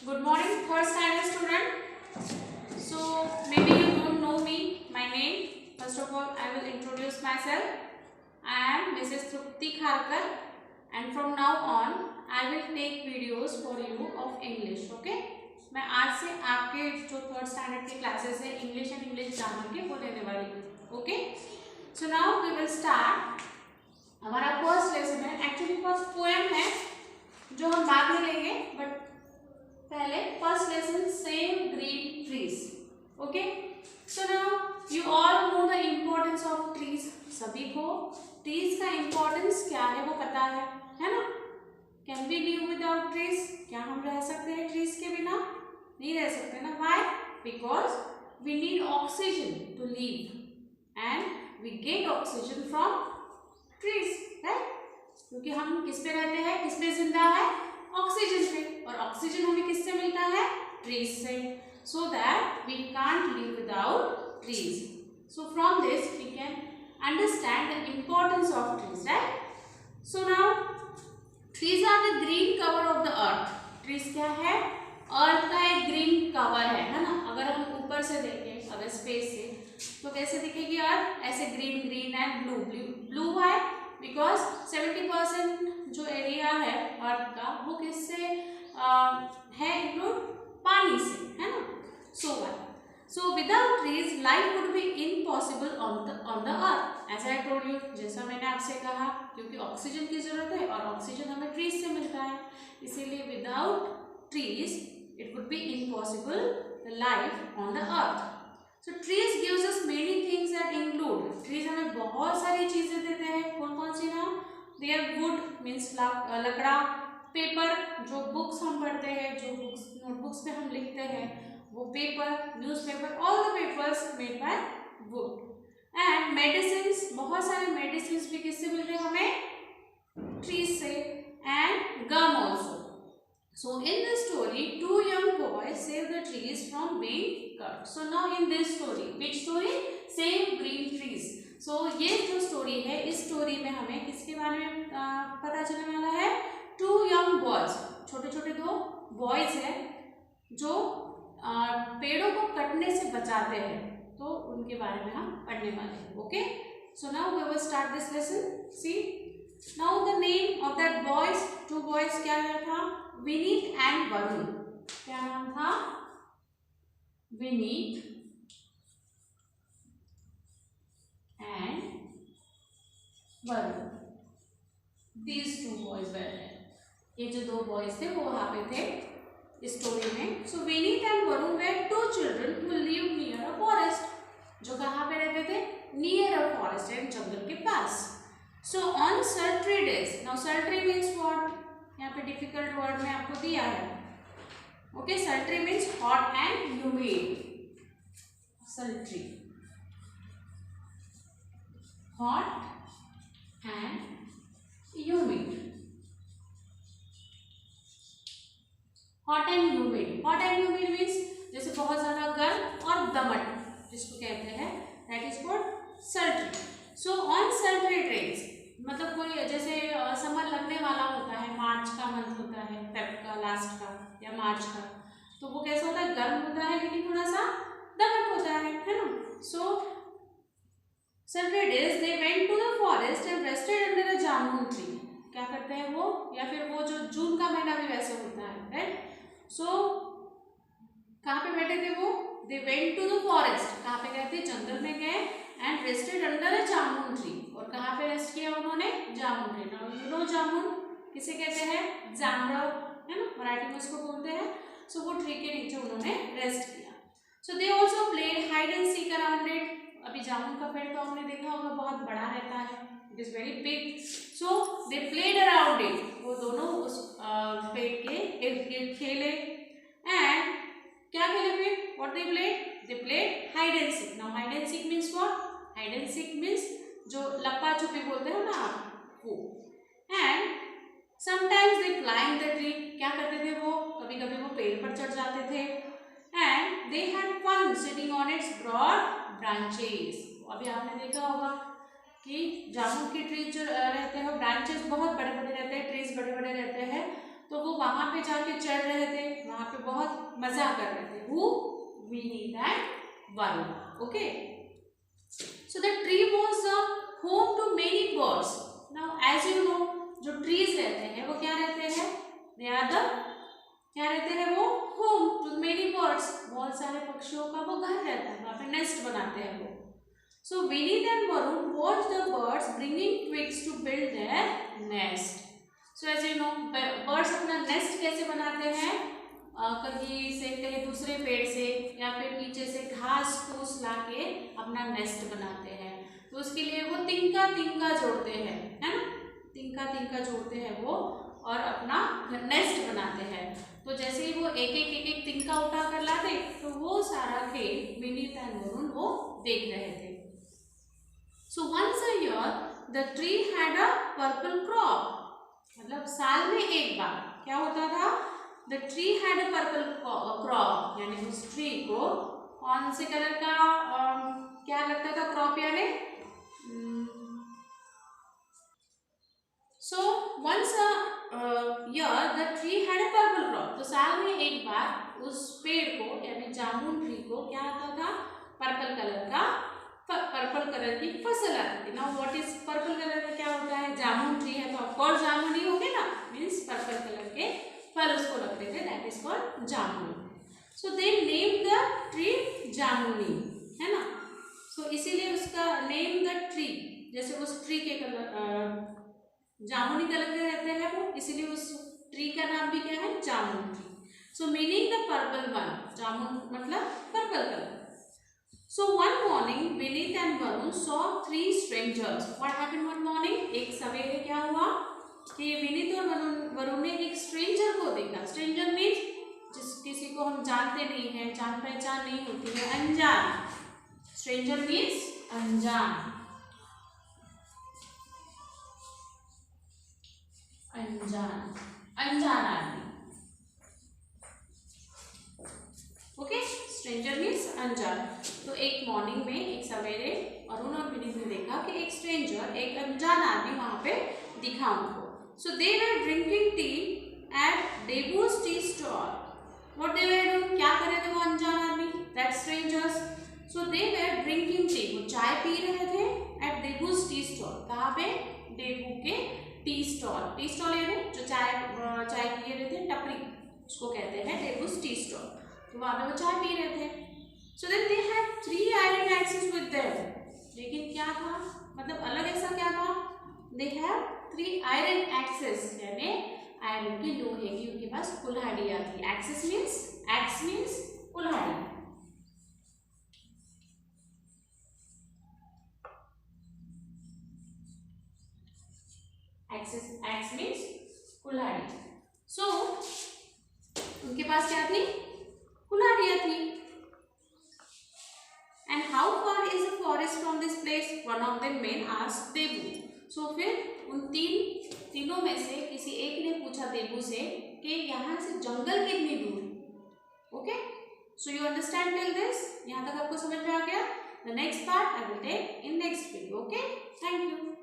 Good morning, third standard student. So maybe you don't know me, my name. First of all, I will introduce myself. I am Mrs. Trupti Kharkar, and from now on, I will take videos for you of English. Okay? मैं आज से आपके जो third standard के classes है English and English grammar के वो लेने वाली हूँ. Okay? So now we will start. हमारा फर्स्ट लेसन है, एक्चुअली फर्स्ट पोएम है जो हम बाद में लेंगे, बट पहले first lesson save green trees. Okay, so now you all know the importance of trees. सभी को ट्रीज का इम्पोर्टेंस क्या है वो पता है ना. Can we live without trees? क्या हम रह सकते हैं ट्रीज के बिना? नहीं रह सकते ना. Why? Because we need oxygen to live and we get oxygen from trees, right? क्योंकि हम किस पे रहते हैं, किस पे जिंदा है? ऑक्सीजन पे. और ऑक्सीजन हमें किससे मिलता है? ट्रीज से. So that we can't live without trees. So from this we can understand the importance of trees, right? So now trees are the green cover of the earth. Trees क्या है? अर्थ का एक green cover है ना. अगर हम ऊपर से देखें, अगर स्पेस से, तो कैसे दिखेगी अर्थ? ऐसे green green and blue blue है बिकॉज 70% जो एरिया है अर्थ का वो किससे है इंक्लूड? पानी से, है ना. So without trees life would be impossible on the earth. As I told you, जैसा मैंने आपसे कहा, क्योंकि ऑक्सीजन की जरूरत है और ऑक्सीजन हमें ट्रीज से मिलता है, इसीलिए without trees it would be impossible the life on the earth. So trees gives us many things that include. Trees हमें बहुत सारी चीजें देते हैं. कौन कौन सी ना? They are wood means Lakra, paper जो बुक्स हम पढ़ते हैं, जो बुक्स नोटबुक्स पे हम लिखते हैं वो paper, newspaper, all the papers made by wood. And medicines, बहुत सारे medicines भी किससे मिल रहे हैं हमें? trees से. And gum also. So in this story, two young boys save the trees from being cut. So now in this story, which story? Save green trees. So ये जो story है, इस story में हमें किसके बारे में पता चलने वाला है? Two young boys, छोटे छोटे दो boys हैं जो पेड़ों को कटने से बचाते हैं, तो उनके बारे में हम पढ़ने वाले हैं. Okay? So now we will start this lesson. See, now the name of that boys, two boys क्या था? विनीत एंड वरुण. क्या नाम था? Vineet and Varun. These two boys were there. ये जो दो बॉयज थे वो वहां पे थे इस स्टोरी में. So Vineet and Varun were two children who lived near a forest. जो कहाँ पे रहते थे? नियर अ फॉरेस्ट, एंड जंगल के पास. So on sultry days. Now sultry means what? यहाँ पे डिफिकल्ट वर्ड में आपको दिया है. Okay, sultry means hot and humid. sultry, hot and humid. hot and humid. hot and humid means जैसे बहुत ज्यादा गर्म और दमट जिसको कहते हैं, that is called sultry. So on sultry days, मतलब कोई जैसे समर लगने वाला होता है, मार्च का मंथ होता है, फेब का लास्ट का या मार्च का, तो वो कैसा होता है? गर्म होता है लेकिन थोड़ा सा दमट होता है ना. सो sultry days they went to the forest and rested under a jamun tree. क्या करते हैं वो? या फिर वो जो जून का महीना भी वैसे होता है, राइट? सो कहाँ पे बैठे थे वो? they went to the forest. कहाँ पे गए थे? जंगल में गए. And rested under a jamun tree. और कहाँ पे रेस्ट किया उन्होंने? जामुन ट्री. नाउ यू नो जामुन किसे कहते हैं? जामराव, है ना, मराठी में उसको बोलते हैं. सो वो ट्री के नीचे उन्होंने रेस्ट किया. So they also played hide and seek around it. अभी जामुन का पेड़ तो आपने देखा होगा, बहुत बड़ा रहता है, it is very big. So they played around it. वो दोनों उस पेड़ के इर्द गिर्द खेले. एंड क्या खेले फिर? What they played? They played hide and seek. Now hide and seek means what? Hide and seek means जो लपा छुपी बोलते हो ना आप, वो. And sometimes they climb the tree. क्या करते थे वो? कभी कभी वो पेड़ पर चढ़ जाते थे. And they had fun sitting on its broad branches. अभी आपने देखा होगा कि जामुन की ट्री जो रहते हैं ब्रांचेस बहुत बड़े बड़े रहते हैं, ट्रीज बड़े बड़े रहते हैं, तो वो वहां पे जाके चढ़ रहे थे, वहां पे बहुत मजा कर रहे थे। वो Vineet and Varun. Okay, so the tree was home to many birds. Now as you know, जो ट्रीज रहते हैं वो क्या रहते हैं, दे आर द, क्या रहते हैं वो, होम टू मेनी बर्ड्स, बहुत सारे पक्षियों का वो घर रहता है, वहां पे नेस्ट बनाते हैं वो। So Vineet and Varun watched the birds bringing twigs to build their nest. So as you know, birds अपना nest कैसे बनाते हैं, कहीं से कहीं दूसरे पेड़ से या फिर नीचे से घास फूस लाके अपना नेस्ट बनाते हैं। तो उसके लिए वो तिनका तिनका जोड़ते हैं, है ना, तिनका तिनका जोड़ते हैं वो और अपना नेस्ट बनाते हैं। तो जैसे ही वो एक एक तिनका उठा कर लाते तो वो सारा खेल विनीत एंड वरुण वो देख रहे थे। So once a year the tree had a purple crop. मतलब साल में एक बार क्या होता था, the tree had a purple crop, यानी उस ट्री को कौन से कलर का क्या लगता था क्रॉप, यानी so once a year the tree had a purple crop. तो साल में एक बार उस पेड़ को यानी जामुन ट्री को क्या आता था, पर्पल कलर का, पर्पल कलर की फसल आती थी। Now what is purple colour का, क्या होता है, जामुन ट्री है तो ऑफकोर्स जामुन ही होंगे ना, मीन्स पर्पल कलर के फल उसको लगते थे, that is called jamun. So they name the tree जामुनी, है ना। सो इसीलिए उसका नेम द ट्री, जैसे उस ट्री के कलर जामुनी कलर के रहते हैं वो, इसीलिए उस ट्री का नाम भी क्या है, jamun tree. So meaning the purple one, जामुन मतलब purple colour. So one morning, Vineet and Varun saw three strangers. What happened one morning? एक सवेरे क्या हुआ कि विनीत और वरुण ने एक स्ट्रेंजर को देखा। स्ट्रेंजर मीन्स जिस किसी को हम जानते नहीं हैं, जान पहचान नहीं होती है, अनजान। स्ट्रेंजर मीन्स अनजान, अनजान, अनजान आदमी। ओके, स्ट्रेंजर मीन्स अनजान। तो एक मॉर्निंग में, एक सवेरे वरुण और विनीत ने देखा कि एक स्ट्रेंजर, एक अनजान आदमी वहां पे दिखा उनको। So they were drinking tea at Debu's tea stall. What they were doing, क्या कर रहे थे वो अनजान आदमी, that strangers. So they were drinking tea, वो चाय पी रहे थे एट डेबूज टी स्टॉल। कहाँ पे, डेबू के टी स्टॉल। टी स्टॉल यानी जो चाय पिए रहे थे, टपरी उसको कहते हैं डेबूज टी स्टॉल। तो वहां पे वो चाय पी रहे थे। So then they had 3 iron axes with them. लेकिन क्या था, मतलब अलग ऐसा क्या था, they have 3 iron axes, यानी आयरन की लोहे की उनके पास कुल्हाड़ियां थी। Axes means, axe means कुल्हाड़ी। Axe means कुल्हाड़ी। So उनके पास क्या थी, कुल्हाड़ियां थी। And how far is the forest from this place? One of them men asked Debu. So फिर उन तीनों में से किसी एक ने पूछा देबू से कि यहाँ से जंगल कितनी दूर है। Okay, so you understand till this, यहाँ तक आपको समझ में आ गया। The next part I will take in next video. Okay, thank you.